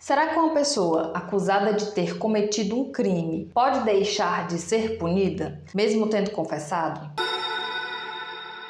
Será que uma pessoa acusada de ter cometido um crime pode deixar de ser punida, mesmo tendo confessado?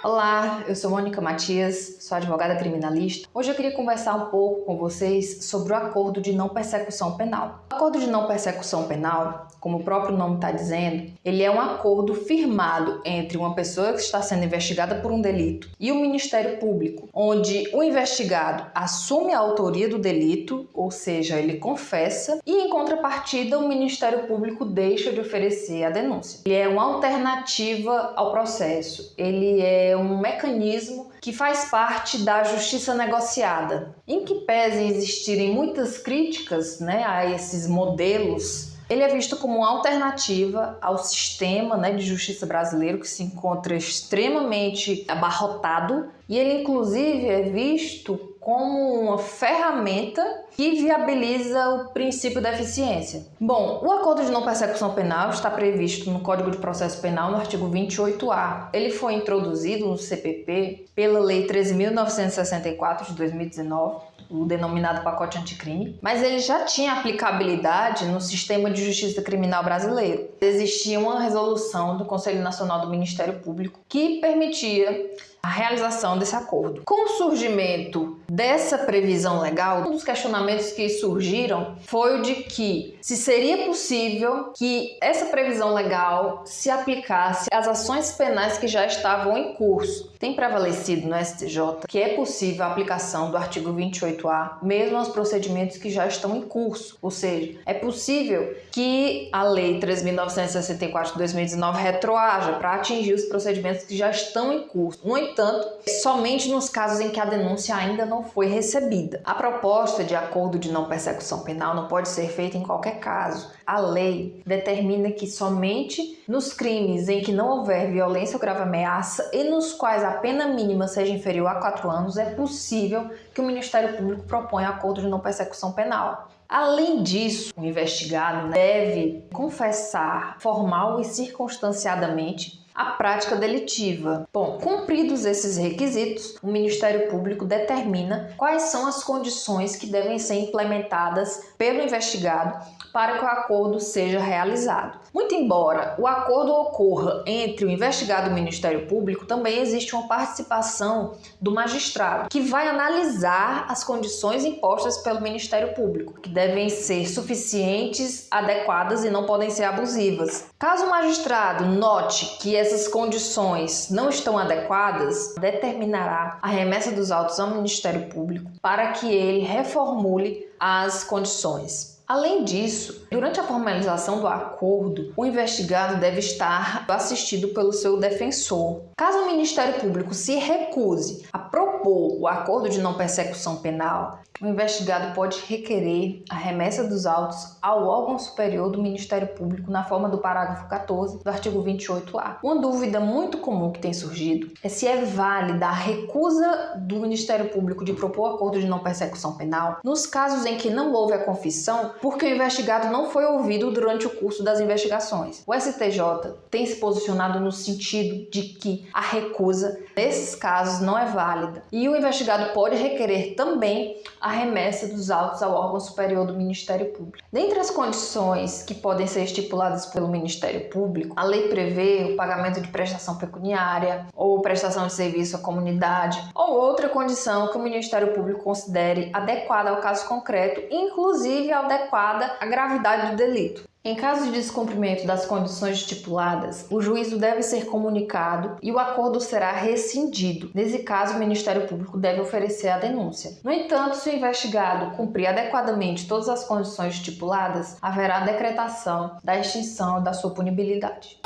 Olá, eu sou Mônica Matias, sou advogada criminalista. Hoje eu queria conversar um pouco com vocês sobre o acordo de não persecução penal. O acordo de não persecução penal, como o próprio nome está dizendo, ele é um acordo firmado entre uma pessoa que está sendo investigada por um delito e o Ministério Público, onde o investigado assume a autoria do delito, ou seja, ele confessa, e em contrapartida o Ministério Público deixa de oferecer a denúncia. Ele é uma alternativa ao processo, ele é um mecanismo que faz parte da justiça negociada, em que pese existirem muitas críticas, a esses modelos. Ele é visto como uma alternativa ao sistema de justiça brasileiro, que se encontra extremamente abarrotado, e ele inclusive é visto como uma ferramenta que viabiliza o princípio da eficiência. Bom, o acordo de não persecução penal está previsto no Código de Processo Penal, no artigo 28A. Ele foi introduzido no CPP pela Lei 13.964 de 2019, o denominado pacote anticrime, mas ele já tinha aplicabilidade no sistema de justiça criminal brasileiro. Existia uma resolução do Conselho Nacional do Ministério Público que permitia a realização desse acordo. Com o surgimento dessa previsão legal, um dos questionamentos que surgiram foi o de que se seria possível que essa previsão legal se aplicasse às ações penais que já estavam em curso. Tem prevalecido no STJ que é possível a aplicação do artigo 28A mesmo aos procedimentos que já estão em curso, ou seja, é possível que a Lei 3.964 de 2019 retroaja para atingir os procedimentos que já estão em curso. No entanto, somente nos casos em que a denúncia ainda não foi recebida. A proposta de acordo de não persecução penal não pode ser feita em qualquer caso. A lei determina que somente nos crimes em que não houver violência ou grave ameaça e nos quais a pena mínima seja inferior a 4 anos é possível que o Ministério Público proponha acordo de não persecução penal. Além disso, o investigado deve confessar formal e circunstanciadamente a prática delitiva. Bom, cumpridos esses requisitos, o Ministério Público determina quais são as condições que devem ser implementadas pelo investigado para que o acordo seja realizado. Muito embora o acordo ocorra entre o investigado e o Ministério Público, também existe uma participação do magistrado, que vai analisar as condições impostas pelo Ministério Público, que devem ser suficientes, adequadas e não podem ser abusivas. Caso o magistrado note que essas condições não estão adequadas, determinará a remessa dos autos ao Ministério Público para que ele reformule as condições. Além disso, durante a formalização do acordo, o investigado deve estar assistido pelo seu defensor. Caso o Ministério Público se recuse a propor o acordo de não persecução penal, o investigado pode requerer a remessa dos autos ao órgão superior do Ministério Público na forma do parágrafo 14 do artigo 28A. Uma dúvida muito comum que tem surgido é se é válida a recusa do Ministério Público de propor acordo de não persecução penal nos casos em que não houve a confissão porque o investigado não foi ouvido durante o curso das investigações. O STJ tem se posicionado no sentido de que a recusa nesses casos não é válida e o investigado pode requerer também a remessa dos autos ao órgão superior do Ministério Público. Dentre as condições que podem ser estipuladas pelo Ministério Público, a lei prevê o pagamento de prestação pecuniária ou prestação de serviço à comunidade ou outra condição que o Ministério Público considere adequada ao caso concreto, inclusive adequada à gravidade do delito. Em caso de descumprimento das condições estipuladas, o juízo deve ser comunicado e o acordo será rescindido. Nesse caso, o Ministério Público deve oferecer a denúncia. No entanto, se o investigado cumprir adequadamente todas as condições estipuladas, haverá decretação da extinção da sua punibilidade.